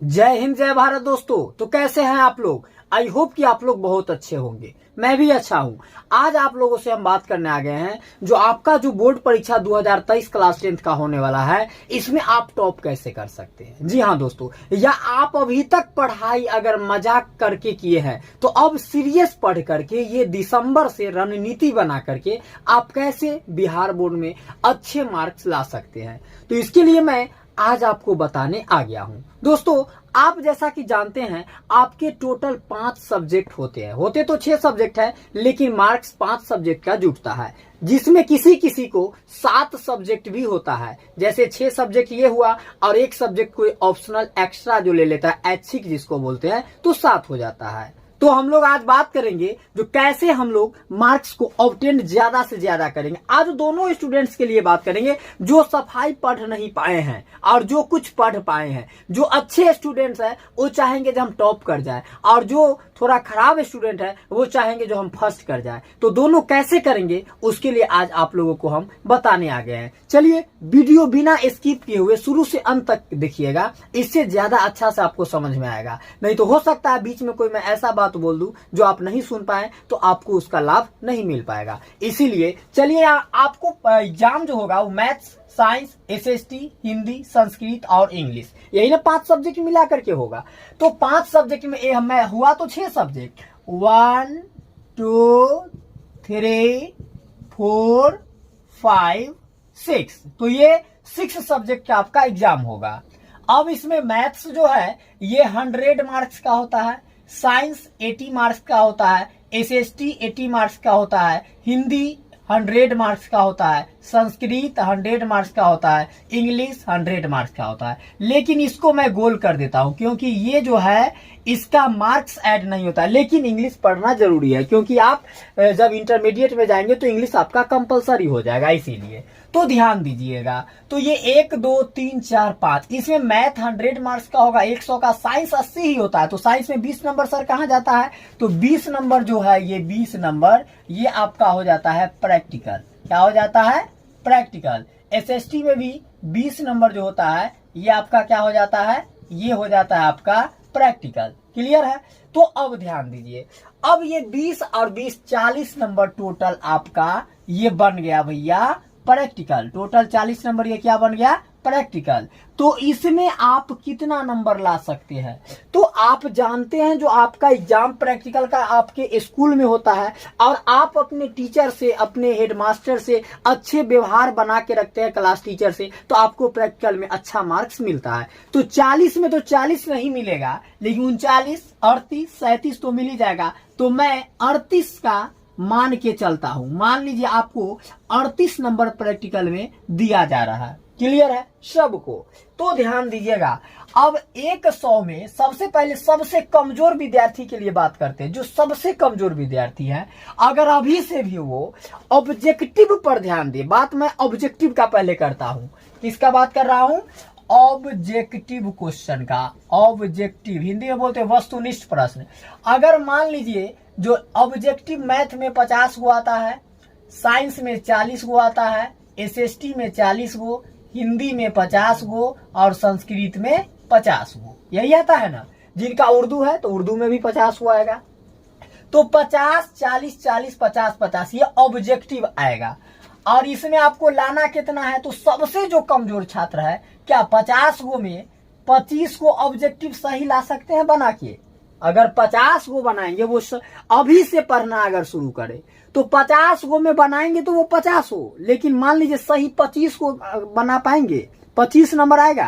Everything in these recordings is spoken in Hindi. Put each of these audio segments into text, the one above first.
जय हिंद जय भारत दोस्तों। तो कैसे हैं आप लोग? आई होप कि आप लोग बहुत अच्छे होंगे। मैं भी अच्छा हूं। आज आप लोगों से हम बात करने आ गए हैं जो आपका जो बोर्ड परीक्षा 2023 क्लास 10th का होने वाला है, इसमें आप टॉप कैसे कर सकते हैं। जी हाँ दोस्तों, या आप अभी तक पढ़ाई अगर मजाक करके किए हैं तो अब सीरियस पढ़ करके ये दिसंबर से रणनीति बना करके आप कैसे बिहार बोर्ड में अच्छे मार्क्स ला सकते हैं। तो इसके लिए मैं आज आपको बताने आ गया हूं। दोस्तों, आप जैसा कि जानते हैं आपके टोटल 5 सब्जेक्ट होते तो 6 सब्जेक्ट है, लेकिन मार्क्स 5 सब्जेक्ट का जुटता है, जिसमें किसी किसी को 7 सब्जेक्ट भी होता है। जैसे 6 सब्जेक्ट ये हुआ और एक सब्जेक्ट कोई ऑप्शनल एक्स्ट्रा जो ले लेता है, ऐच्छिक जिसको बोलते हैं, तो 7 हो जाता है। तो हम लोग आज बात करेंगे जो कैसे हम लोग मार्क्स को ऑब्टेन ज्यादा से ज्यादा करेंगे। आज दोनों स्टूडेंट्स के लिए बात करेंगे जो सफाई पढ़ नहीं पाए हैं और जो कुछ पढ़ पाए हैं। जो अच्छे स्टूडेंट्स हैं वो चाहेंगे जो हम टॉप कर जाए, और जो थोड़ा खराब स्टूडेंट है वो चाहेंगे जो हम फर्स्ट कर जाए। तो दोनों कैसे करेंगे उसके लिए आज आप लोगों को हम बताने आ गए हैं। चलिए वीडियो बिना स्किप किए हुए शुरू से अंत तक देखिएगा, इससे ज्यादा अच्छा से आपको समझ में आएगा। नहीं तो हो सकता है बीच में कोई मैं ऐसा बात बोल दूं जो आप नहीं सुन पाए तो आपको उसका लाभ नहीं मिल पाएगा। इसीलिए चलिए, आपको एग्जाम जो होगा वो maths, science, SST, Hindi, Sanskrit और इंग्लिश, यही ना 5 सब्जेक्ट मिला करके होगा। तो 5 सब्जेक्ट में मैं हुआ तो 6 सब्जेक्ट, 1 2 3 4 5 6, तो ये 6 सब्जेक्ट का आपका एग्जाम होगा। अब इसमें मैथ्स जो है ये 100 मार्क्स का होता है, साइंस 80 मार्क्स का होता है, एसएसटी 80 मार्क्स का होता है, हिंदी 100 मार्क्स का होता है, संस्कृत 100 मार्क्स का होता है, इंग्लिश 100 मार्क्स का होता है। लेकिन इसको मैं गोल कर देता हूं क्योंकि ये जो है इसका मार्क्स ऐड नहीं होता, लेकिन इंग्लिश पढ़ना जरूरी है क्योंकि आप जब इंटरमीडिएट में जाएंगे तो इंग्लिश आपका कंपलसरी हो जाएगा, इसीलिए तो ध्यान दीजिएगा। तो ये 1 2 3 4 5, इसमें मैथ 100 मार्क्स का होगा, 100 का। साइंस 80 ही होता है, तो साइंस में 20 नंबर सर कहाँ जाता है, तो 20 नंबर जो है ये 20 नंबर ये आपका हो जाता है प्रैक्टिकल। क्या हो जाता है? प्रैक्टिकल। एसएसटी में भी 20 नंबर जो होता है ये आपका क्या हो जाता है, ये हो जाता है आपका प्रैक्टिकल। क्लियर है? तो अब ध्यान दीजिए, अब ये 20 और 20 40 नंबर टोटल आपका ये बन गया भैया प्रैक्टिकल। टोटल 40 नंबर ये क्या बन गया? प्रैक्टिकल। तो इसमें आप कितना नंबर ला सकते हैं? तो आप जानते हैं जो आपका एग्जाम प्रैक्टिकल का आपके स्कूल में होता है और आप अपने टीचर से, अपने हेडमास्टर से अच्छे व्यवहार बना के रखते हैं, क्लास टीचर से, तो आपको प्रैक्टिकल में अच्छा मार्क्स मिलता है। तो 40 में तो 40 नहीं मिलेगा, लेकिन 39 38 37 तो मिल ही जाएगा। तो मैं 38 का मान के चलता हूं। मान लीजिए आपको 38 नंबर प्रैक्टिकल में दिया जा रहा है। क्लियर है सबको? तो ध्यान दीजिएगा, अब 100 में सबसे पहले सबसे कमजोर विद्यार्थी के लिए बात करते हैं। जो सबसे कमजोर विद्यार्थी है, अगर अभी से भी वो ऑब्जेक्टिव पर ध्यान दे, बात मैं ऑब्जेक्टिव का पहले करता हूं। किसका बात कर रहा हूं? ऑब्जेक्टिव क्वेश्चन का। ऑब्जेक्टिव हिंदी में बोलते हैं वस्तुनिष्ठ प्रश्न। अगर मान लीजिए जो ऑब्जेक्टिव मैथ में 50 गो आता है, साइंस में 40 गो आता है, एसएसटी में 40 गो, हिंदी में 50 गो और संस्कृत में 50 गो, यही आता है ना। जिनका उर्दू है तो उर्दू में भी 50 गो आएगा। तो 50 40 40 50 50 ये ऑब्जेक्टिव आएगा। और इसमें आपको लाना कितना है? तो सबसे जो कमजोर छात्र है, क्या 50 गो में 25 गो ऑब्जेक्टिव सही ला सकते हैं बना के? अगर 50 गो बनाएंगे, वो अभी से पढ़ना अगर शुरू करे तो 50 गो में बनाएंगे तो वो 50 हो, लेकिन मान लीजिए सही 25 को बना पाएंगे, 25 नंबर आएगा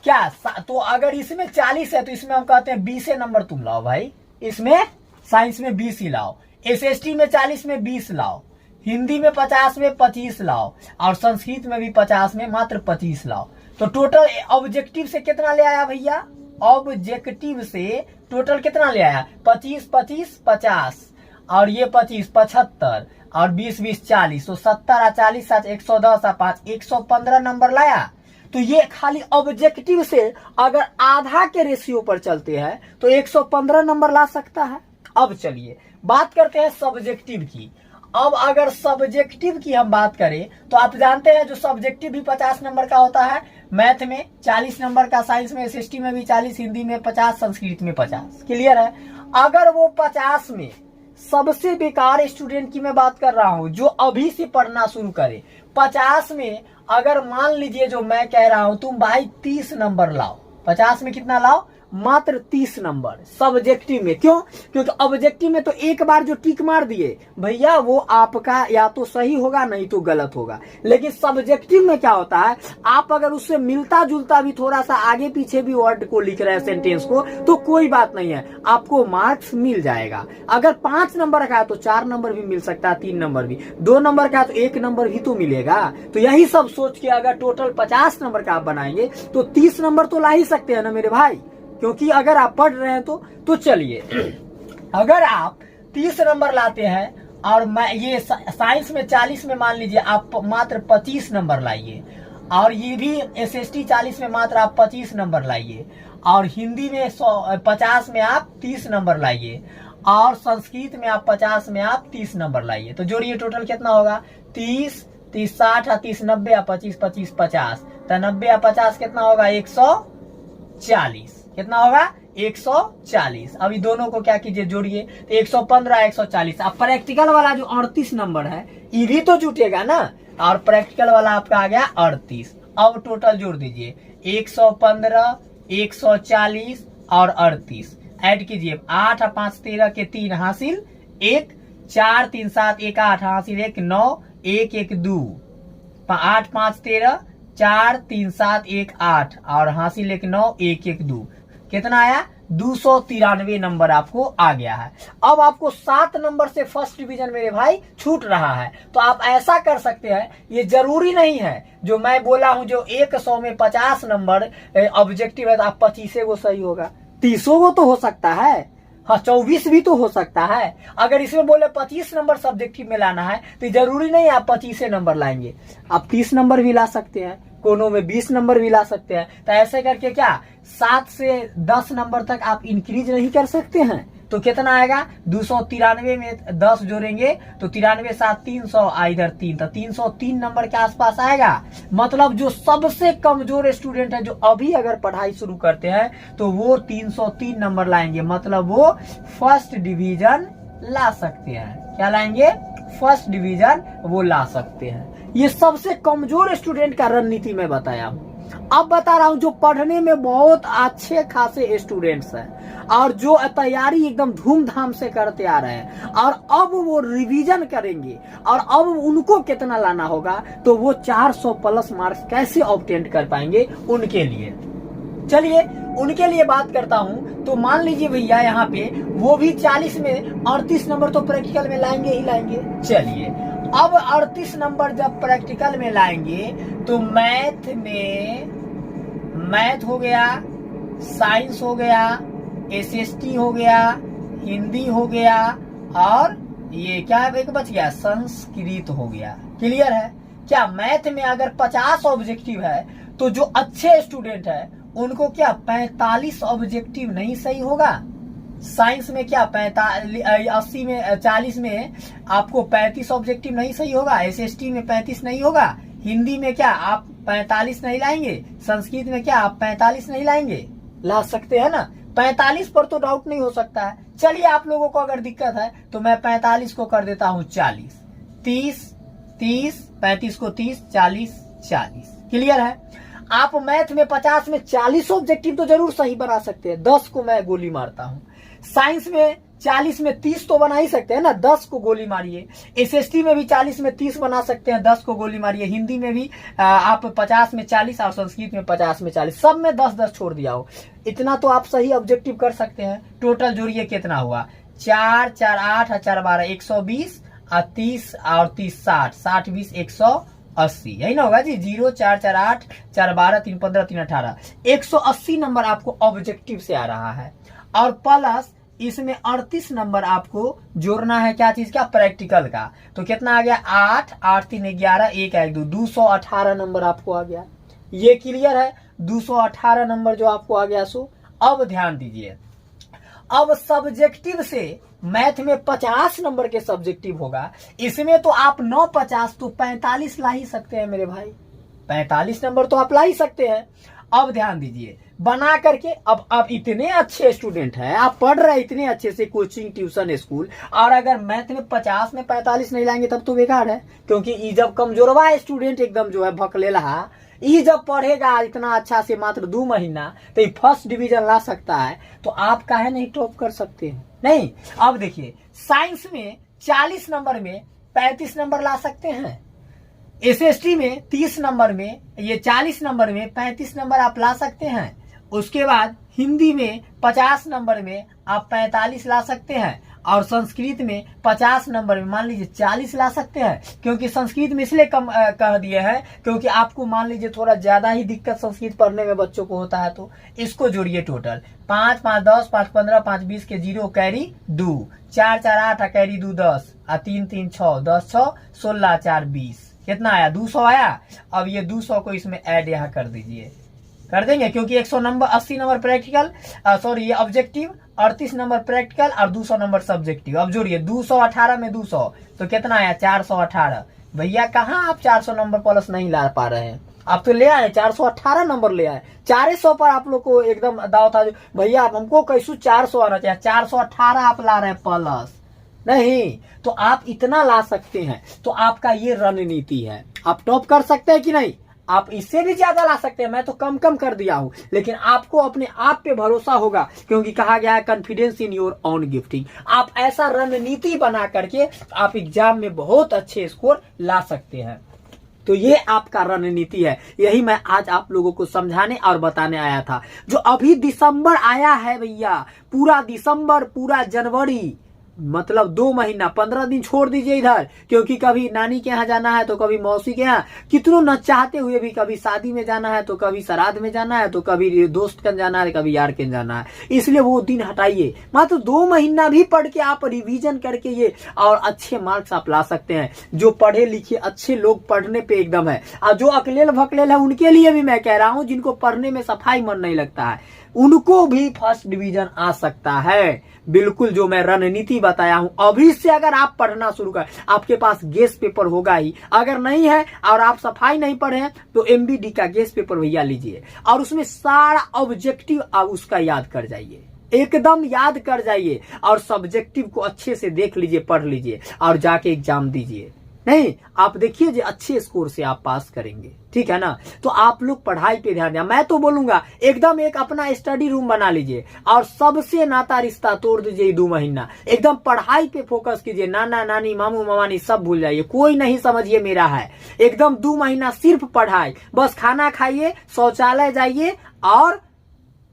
क्या? तो अगर इसमें 40 है तो इसमें हम कहते हैं 20 नंबर तुम लाओ भाई। इसमें साइंस में 20 ही लाओ, एसएसटी में 40 में 20 लाओ, हिंदी में 50 में 25 लाओ और संस्कृत में भी 50 में मात्र 25 लाओ। तो टोटल ऑब्जेक्टिव से कितना ले आया भैया? ऑब्जेक्टिव से टोटल कितना ले आया? 25 25 50 और ये 25 75 और 20 20 40, तो 70 और 40 7 110 और 5 115 नंबर लाया। तो ये खाली ऑब्जेक्टिव से अगर आधा के रेशियो पर चलते हैं तो 115 नंबर ला सकता है। अब चलिए बात करते हैं सब्जेक्टिव की। अब अगर सब्जेक्टिव की हम बात करें तो आप जानते हैं जो सब्जेक्टिव भी 50 नंबर का होता है, मैथ में 40 नंबर का, साइंस में, एसएसटी में भी 40, हिंदी में 50, संस्कृत में 50। क्लियर है। अगर वो 50 में सबसे बेकार स्टूडेंट की मैं बात कर रहा हूं जो अभी से पढ़ना शुरू करे, 50 में अगर मान लीजिए जो मैं कह रहा हूं तुम भाई 30 नंबर लाओ, 50 में कितना लाओ, मात्र 30 नंबर सब्जेक्टिव में। क्यों? क्योंकि ऑब्जेक्टिव में तो एक बार जो टिक मार दिए भैया वो आपका या तो सही होगा नहीं तो गलत होगा, लेकिन सब्जेक्टिव में क्या होता है, आप अगर उससे मिलता जुलता भी थोड़ा सा आगे पीछे भी वर्ड को लिख रहे हैं, सेंटेंस को, तो कोई बात नहीं है, आपको मार्क्स मिल जाएगा। अगर 5 नंबर का है तो 4 नंबर भी मिल सकता है, 3 नंबर भी, 2 नंबर का है तो 1 नंबर भी तो मिलेगा। तो यही सब सोच के अगर टोटल 50 नंबर का आप बनाएंगे तो 30 नंबर तो ला ही सकते हैं ना मेरे भाई, क्योंकि अगर आप पढ़ रहे हैं तो चलिए, अगर आप 30 नंबर लाते हैं और मैं ये साइंस में 40 में मान लीजिए आप मात्र 25 नंबर लाइए, और ये भी एसएसटी 40 में मात्र आप 25 नंबर लाइए, और हिंदी में 50 में आप 30 नंबर लाइए, और संस्कृत में आप 50 में आप 30 नंबर लाइए, तो जोड़िए टोटल कितना होगा, 30 30 60 30 90 25 25 50, तो 90 या 50 कितना होगा, 140। कितना होगा, 140। अभी दोनों को क्या कीजिए, जोड़िए, तो 115 140। अब प्रैक्टिकल वाला जो 38 नंबर है ये भी तो जुटेगा ना, और प्रैक्टिकल वाला आपका आ गया 38। अब टोटल जोड़ दीजिए, 115 140 और 38 ऐड कीजिए, 8 और 5 13 के 3 हासिल 1, 4 3 7 1 8 हासिल 1 9 1 1 2, 8 5 13 4 3 7 1 8 और हासिल 1 9 1 1 2, कितना आया, 293 नंबर आपको आ गया है। अब आपको 7 नंबर से फर्स्ट डिवीजन मेरे भाई छूट रहा है, तो आप ऐसा कर सकते हैं, ये जरूरी नहीं है जो मैं बोला हूं जो 100 में 50 नंबर ऑब्जेक्टिव है तो आप 25 को सही होगा, 30 को तो हो सकता है, हाँ 24 भी तो हो सकता है। अगर इसमें बोले 25 नंबर सब्जेक्टिव में लाना है तो जरूरी नहीं आप 25 नंबर लाएंगे, आप 30 नंबर भी ला सकते हैं, कोनों में 20 नंबर भी ला सकते हैं। तो ऐसे करके क्या 7 से 10 नंबर तक आप इंक्रीज नहीं कर सकते हैं, तो कितना आएगा, 293 में 10 जोड़ेंगे तो 93 7 300 इधर 3, तो 303 नंबर के आसपास आएगा। मतलब जो सबसे कमजोर स्टूडेंट है जो अभी अगर पढ़ाई शुरू करते हैं तो वो 303 नंबर लाएंगे, मतलब वो फर्स्ट डिवीजन ला सकते हैं। क्या लाएंगे, फर्स्ट डिवीजन वो ला सकते हैं। ये सबसे कमजोर स्टूडेंट का रणनीति मैं बताया हूं। अब बता रहा हूं जो पढ़ने में बहुत अच्छे खासे स्टूडेंट्स हैं और जो तैयारी एकदम धूमधाम से करते आ रहे हैं और अब वो रिवीजन करेंगे और अब उनको कितना लाना होगा, तो वो 400 प्लस मार्क्स कैसे ऑब्टेन कर पाएंगे उनके लिए। चलिए उनके लिए बात करता हूं। तो मान लीजिए भैया यहाँ पे वो भी 40 में 38 नंबर तो प्रैक्टिकल में लाएंगे ही लाएंगे। चलिए अब 38 नंबर जब प्रैक्टिकल में लाएंगे तो मैथ हो गया, साइंस हो गया, एसएसटी हो गया, हिंदी हो गया, और ये क्या एक बच गया, संस्कृत हो गया। क्लियर है। क्या मैथ में अगर 50 ऑब्जेक्टिव है तो जो अच्छे स्टूडेंट है उनको क्या 45 ऑब्जेक्टिव नहीं सही होगा? साइंस में क्या 80 में 40 में आपको 35 ऑब्जेक्टिव नहीं सही होगा? एसएसटी में 35 नहीं होगा? हिंदी में क्या आप 45 नहीं लाएंगे? संस्कृत में क्या आप 45 नहीं लाएंगे? ला सकते हैं ना। 45 पर तो डाउट नहीं हो सकता है। चलिए आप लोगों को अगर दिक्कत है तो मैं 45 को कर देता हूं 40, 30 30, 35 को 30, 40 40। क्लियर है। आप मैथ में 50 में 40 ऑब्जेक्टिव तो जरूर सही बना सकते हैं, 10 को मैं गोली मारता हूं। साइंस में 40 में 30 तो बना ही सकते हैं ना, 10 को गोली मारिए। एसएसटी में भी 40 में 30 बना सकते हैं, 10 को गोली मारिए। हिंदी में भी आप 50 में 40 और संस्कृत में 50 में 40, सब में 10-10 छोड़ दिया हो। इतना तो आप सही ऑब्जेक्टिव कर सकते हैं। टोटल जोड़िए कितना हुआ, 4 4 8 4 12 120 और 30 और 30 60, 60 20 180, यही ना होगा जी। 0 4 4 8 4 12 3 15 3 18, 180 नंबर आपको ऑब्जेक्टिव से आ रहा है। और प्लस इसमें 38 नंबर आपको जोड़ना है, क्या चीज का, प्रैक्टिकल का। तो कितना आ गया, 8 8 3 11 1 1 2, 218 नंबर आपको आ गया। ये क्लियर है। 218 नंबर जो आपको आ गया। सो अब ध्यान दीजिए, अब सब्जेक्टिव से मैथ में 50 नंबर के सब्जेक्टिव होगा, इसमें तो आप 9 50 तो 45 ला ही सकते हैं मेरे भाई। 45 नंबर तो आप ला ही सकते हैं। अब ध्यान दीजिए, बना करके अब आप इतने अच्छे स्टूडेंट हैं, आप पढ़ रहे हैं इतने अच्छे से कोचिंग ट्यूशन स्कूल, और अगर मैथ में 50 में 45 नहीं लाएंगे तब तो बेकार है। क्योंकि ई जब कमजोरवा स्टूडेंट एकदम जो है भकलेला, ई जब पढ़ेगा इतना अच्छा से मात्र 2 महीना तो ये फर्स्ट डिवीजन ला सकता है, तो आप काहे नहीं टॉप कर सकते हैं? नहीं। अब देखिए, साइंस में 40 नंबर में 35 नंबर ला सकते हैं, एसएसटी में 30 नंबर में, ये 40 नंबर में 35 नंबर आप ला सकते हैं। उसके बाद हिंदी में 50 नंबर में आप 45 ला सकते हैं, और संस्कृत में 50 नंबर में मान लीजिए 40 ला सकते हैं। क्योंकि संस्कृत में इसलिए कम कह दिए हैं क्योंकि आपको मान लीजिए थोड़ा ज्यादा ही दिक्कत संस्कृत पढ़ने में बच्चों को होता है, तो इसको जोड़िए टोटल 5 5 10 5 15 5 20 के 0 कैरी 2 4 4 8 कैरी 2 10 3 3 6 10 6 16 4 20 कितना आया? 200 आया। अब ये 200 को इसमें ऐड यहाँ कर दीजिए, कर देंगे क्योंकि 80 नंबर प्रैक्टिकल, सॉरी ये ऑब्जेक्टिव, 38 नंबर प्रैक्टिकल और 200 नंबर सब्जेक्टिव। अब जोड़िए 218 में 200 तो कितना आया? 418। भैया कहाँ आप 400 नंबर प्लस नहीं ला पा रहे हैं? आप तो ले आए 418 नंबर ले आए। 400 पर आप लोग को एकदम दाव था भैया हमको कैसू 400 आना चाहिए, 418 आप ला रहे हैं प्लस नहीं, तो आप इतना ला सकते हैं। तो आपका ये रणनीति है, आप टॉप कर सकते हैं कि नहीं? आप इससे भी ज्यादा ला सकते हैं, मैं तो कम कर दिया हूं, लेकिन आपको अपने आप पे भरोसा होगा क्योंकि कहा गया है confidence in your own gifting. आप ऐसा रणनीति बना करके आप एग्जाम में बहुत अच्छे स्कोर ला सकते हैं। तो ये आपका रणनीति है, यही मैं आज आप लोगों को समझाने और बताने आया था। जो अभी दिसंबर आया है भैया, पूरा दिसंबर, पूरा जनवरी, मतलब 2 महीना 15 दिन छोड़ दीजिए इधर, क्योंकि कभी नानी के यहाँ जाना है तो कभी मौसी के यहाँ, कितनों न चाहते हुए भी कभी शादी में जाना है तो कभी श्राद्ध में जाना है तो कभी दोस्त के जाना है कभी यार के जाना है, इसलिए वो दिन हटाइए। मात्र 2 महीना भी पढ़ के आप रिवीजन करके ये और अच्छे मार्क्स आप ला सकते हैं। जो पढ़े लिखे अच्छे लोग पढ़ने पे एकदम है, और जो अकलेल भकलेल है उनके लिए भी मैं कह रहा हूँ, जिनको पढ़ने में सफाई मन नहीं लगता है उनको भी फर्स्ट डिवीजन आ सकता है। बिल्कुल जो मैं रणनीति बताया हूं, अभी से अगर आप पढ़ना शुरू कर, आपके पास गेस पेपर होगा ही, अगर नहीं है और आप सफाई नहीं पढ़े हैं तो एमबीडी का गेस पेपर भैया लीजिए और उसमें सारा ऑब्जेक्टिव आप उसका याद कर जाइए, एकदम याद कर जाइए, और सब्जेक्टिव को अच्छे से देख लीजिए, पढ़ लीजिए और जाके एग्जाम दीजिए। नहीं, आप देखिए जो अच्छे स्कोर से आप पास करेंगे, ठीक है ना? तो आप लोग पढ़ाई पे ध्यान दें। मैं तो बोलूंगा एकदम एक अपना स्टडी रूम बना लीजिए और सबसे नाता रिश्ता तोड़ दीजिए। 2 महीना एकदम पढ़ाई पे फोकस कीजिए, नाना नानी मामू मामानी सब भूल जाइए, कोई नहीं समझिए मेरा है। एकदम 2 महीना सिर्फ पढ़ाई, बस खाना खाइए, शौचालय जाइए और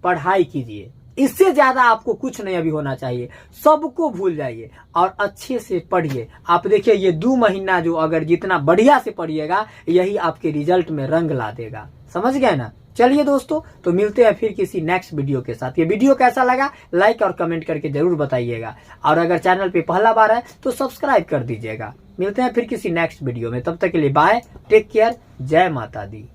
पढ़ाई कीजिए। इससे ज्यादा आपको कुछ नहीं अभी होना चाहिए, सबको भूल जाइए और अच्छे से पढ़िए। आप देखिए ये 2 महीना जो अगर जितना बढ़िया से पढ़िएगा यही आपके रिजल्ट में रंग ला देगा। समझ गए ना? चलिए दोस्तों, तो मिलते हैं फिर किसी नेक्स्ट वीडियो के साथ। ये वीडियो कैसा लगा लाइक और कमेंट करके जरूर बताइएगा, और अगर चैनल पे पहला बार है तो सब्सक्राइब कर दीजिएगा। मिलते हैं फिर किसी नेक्स्ट वीडियो में, तब तक के लिए बाय, टेक केयर, जय माता दी।